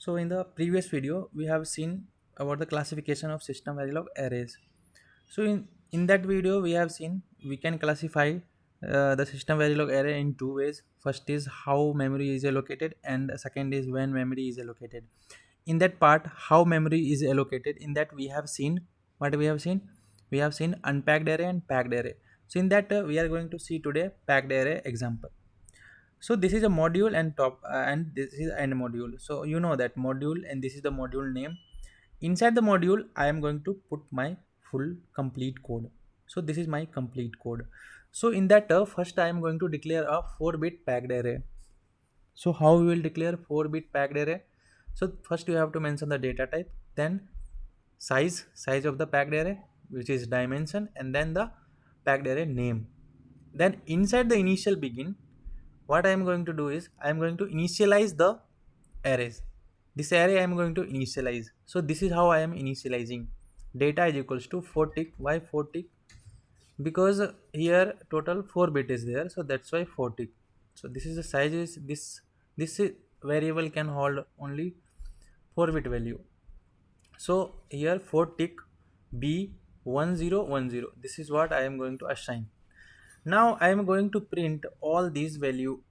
So in the previous video, we have seen about the classification of SystemVerilog arrays. So in that video, we have seen we can classify the SystemVerilog array in two ways. First is how memory is allocated, and second is when memory is allocated. In that part, how memory is allocated, in that we have seen what we have seen. We have seen unpacked array and packed array. So in that we are going to see today packed array example. So this is a module and top and this is end module. So you know that module, and this is the module name. Inside the module I am going to put my full complete code. So this is my complete code. So in that first I am going to declare a 4-bit packed array. So how we will declare 4-bit packed array? So first you have to mention the data type, then size of the packed array, which is dimension, and then the packed array name. Then inside the initial begin, what I am going to do is I am going to initialize the arrays. This array I am going to initialize. So this is how I am initializing. Data is equals to 4 tick. Why 4 tick? Because here total 4 bit is there, so that's why 4 tick. So this is the size is this variable can hold only 4-bit value. So here 4 tick B1010. This is what I am going to assign. Now I am going to print all these value.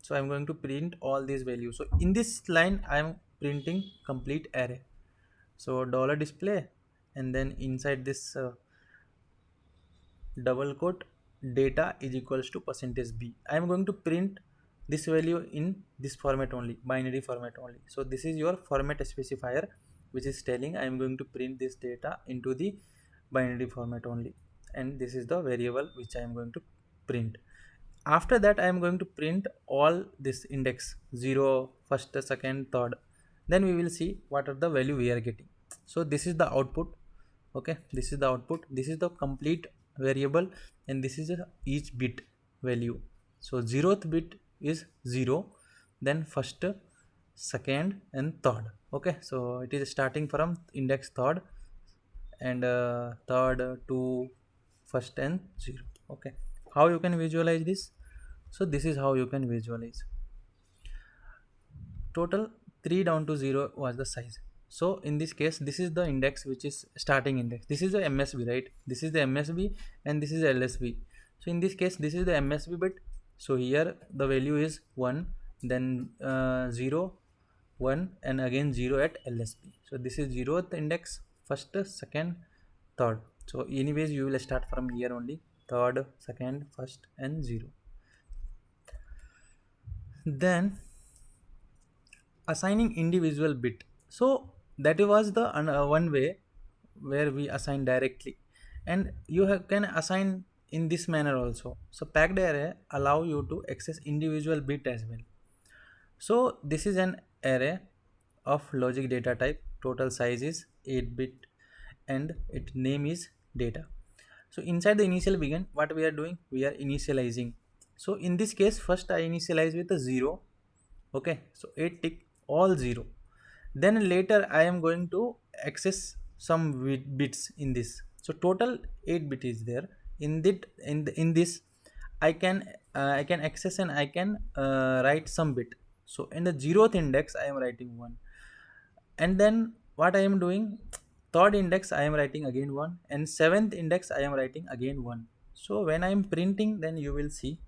So I am going to print all these values. So in this line I am printing complete array. So dollar display, and then inside this double quote data is equals to %b. I am going to print this value in this format only, binary format only. So this is your format specifier, which is telling I am going to print this data into the binary format only, and this is the variable which I am going to print. After that I am going to print all this index 0, first, second, third. Then we will see what are the value we are getting. So this is the output. Okay, this is the output. This is the complete variable, and this is each bit value. So 0th bit is 0, then first, second, and third. Okay, so it is starting from index third, and third to first and 0. Okay, how you can visualize this? So this is how you can visualize. Total 3 down to 0 was the size. So in this case, this is the index, which is starting index. This is the MSB, right? This is the MSB, and this is LSB. So in this case, this is the MSB bit. So here the value is 1, then 0, 1, and again 0 at LSB. So this is 0th index, first, second, third. So anyways, you will start from here only, third, second, first, and 0. Then assigning individual bit. So that was the one way where we assign directly, and you can assign in this manner also. So packed array allow you to access individual bit as well. So this is an array of logic data type. Total size is 8-bit, and its name is data. So inside the initial begin, what we are doing, we are initializing. So in this case, first I initialize with a 0. Okay, so 8 tick all 0. Then later I am going to access some bits in this. So total 8 bit is there. In this I can access, and I can write some bit. So in the 0th index I am writing 1, and then what I am doing, third index I am writing again 1, and 7th index I am writing again 1. So when I am printing, then you will see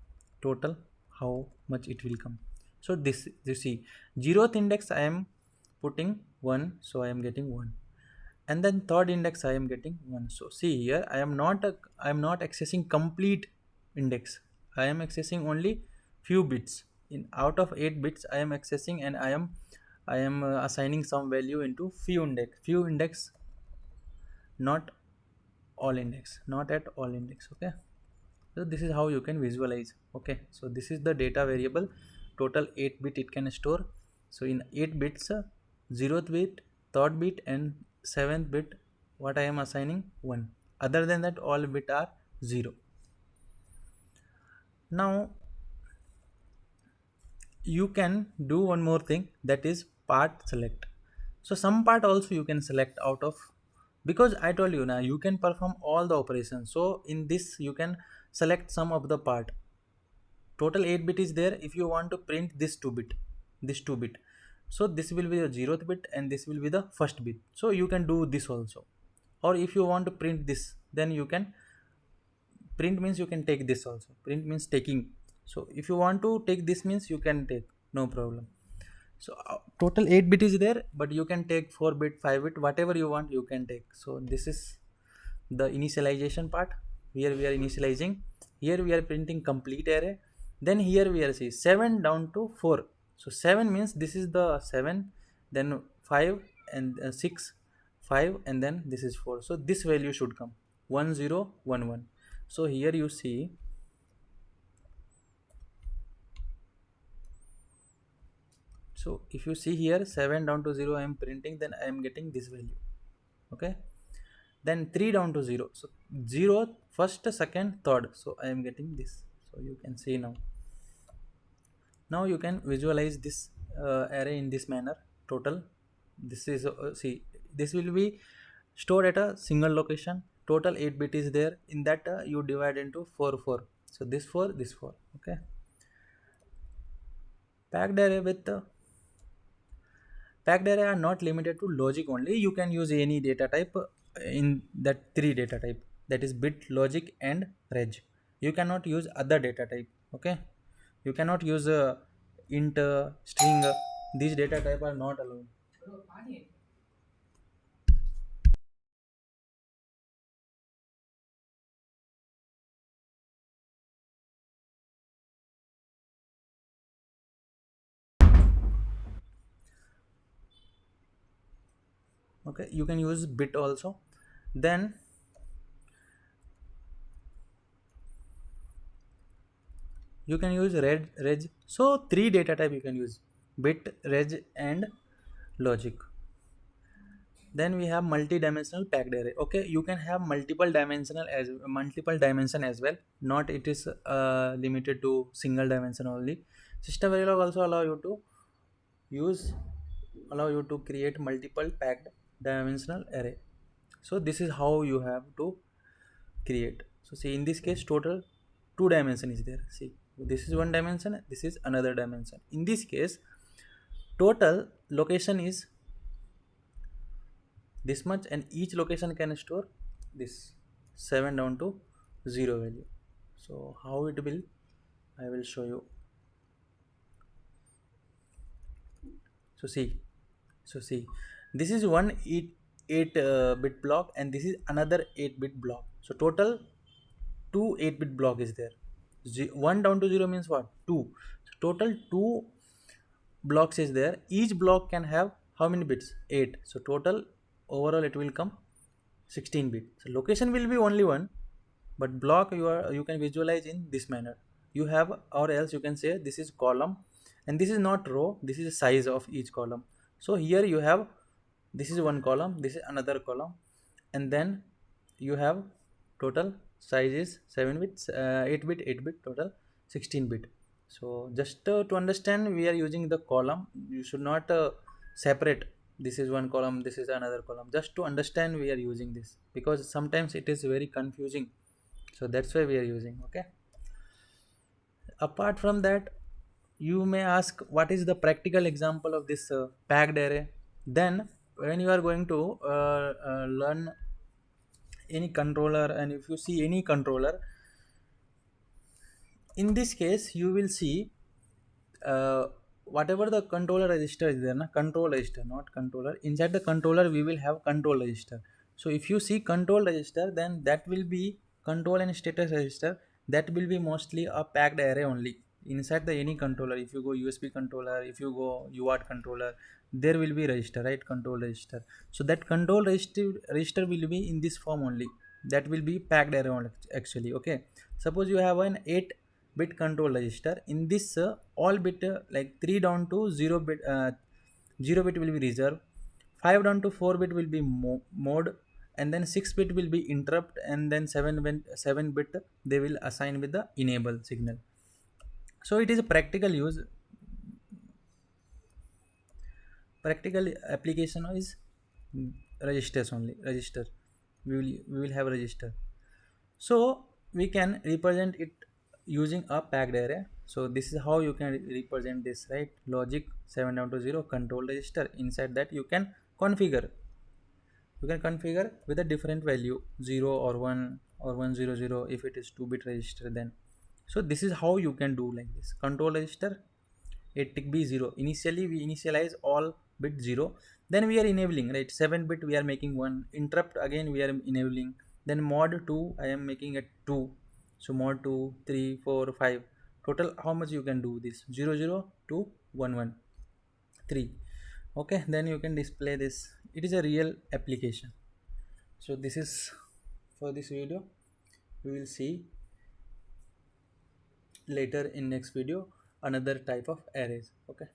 total how much it will come. So this you see 0th index I am putting 1, so I am getting 1, and then third index I am getting 1. So see here I am not accessing complete index. I am accessing only few bits. In out of 8 bits I am accessing, and I am assigning some value into few index, not all index, not at all index. Okay, so this is how you can visualize. Okay, so this is the data variable. Total 8 bit it can store. So in 8 bits, 0th bit, 3rd bit, and 7th bit, what I am assigning 1. Other than that, all bit are 0. Now you can do one more thing, that is part select. So some part also you can select out of, because I told you now you can perform all the operations. So in this you can select some of the part. Total 8 bit is there. If you want to print this 2 bit, So this will be the 0th bit and this will be the first bit. So you can do this also. Or if you want to print this, then you can print means you can take this also. Print means taking. So if you want to take this means you can take, no problem. So total 8 bit is there, but you can take 4 bit, 5 bit, whatever you want you can take. So this is the initialization part. Here we are initializing, here we are printing complete array, then here we are see 7 down to 4. So 7 means this is the 7, then 5 and 6, 5 and then this is 4. So this value should come 1011. So here you see, so if you see here 7 down to 0 I am printing, then I am getting this value. Okay, then 3 down to 0, so 0 first, second, third, so I am getting this. So you can see now you can visualize this array in this manner. Total, this is see, this will be stored at a single location. Total 8 bit is there, in that you divide into 4. So this 4, this 4. Okay, packed array with packed array are not limited to logic only. You can use any data type in that 3 data type, that is bit, logic and reg. You cannot use other data type. Okay, you cannot use int, string. These data type are not allowed. Okay, you can use bit also. Then you can use reg. So 3 data type you can use: bit, reg and logic. Then we have multi-dimensional packed array. Okay, you can have multiple dimension as well. Not it is limited to single dimension only. SystemVerilog also allow you to create multiple packed dimensional array. So this is how you have to create. So see, in this case total 2 dimension is there. See, this is 1 dimension, this is another dimension. In this case total location is this much, and each location can store this 7 down to 0 value. So how it will, I will show you. So see, this is one 8 bit block and this is another 8 bit block. So total 2 8-bit block is there. 1 down to 0 means what? 2. So total 2 blocks is there. Each block can have how many bits? 8. So total overall it will come 16 bit. So location will be only one, but block you can visualize in this manner. You have, or else you can say this is column and this is not row, this is the size of each column. So here you have, this is one column, this is another column, and then you have total size is 7 bits, 8 bit, total 16 bit. So just to understand, we are using the column. You should not separate, this is one column, this is another column. Just to understand we are using this, because sometimes it is very confusing. So that's why we are using. Okay, apart from that, you may ask what is the practical example of this packed array. Then when you are going to learn any controller, and if you see any controller, in this case you will see whatever the controller register is there, control register, not controller. Inside the controller we will have control register. So if you see control register, then that will be control and status register. That will be mostly a packed array only. Inside the any controller, if you go USB controller, if you go UART controller, there will be register, right? Control register. So that control register will be in this form only. That will be packed array only, actually. Okay, suppose you have an 8 bit control register. In this all bit like 3 down to 0 bit 0 bit will be reserve, 5 down to 4 bit will be mode, and then 6 bit will be interrupt, and then 7 bit they will assign with the enable signal. So it is a practical use. Practical application is registers only. Register, we will have register. So we can represent it using a packed array. So this is how you can represent this, right? Logic 7 down to 0, control register. Inside that you can configure with a different value, 0 or 1 or 100 if it is 2-bit register. Then so this is how you can do like this. Control register, a tick b 0. Initially we initialize all bit 0, then we are enabling, right? 7-bit we are making 1, interrupt again we are enabling, then mod 2 I am making it 2. So mod 2, 3, 4, 5, total how much you can do this, 0 0 2 1 1 3. Okay, then you can display this. It is a real application. So this is for this video. We will see later in next video another type of arrays. Okay.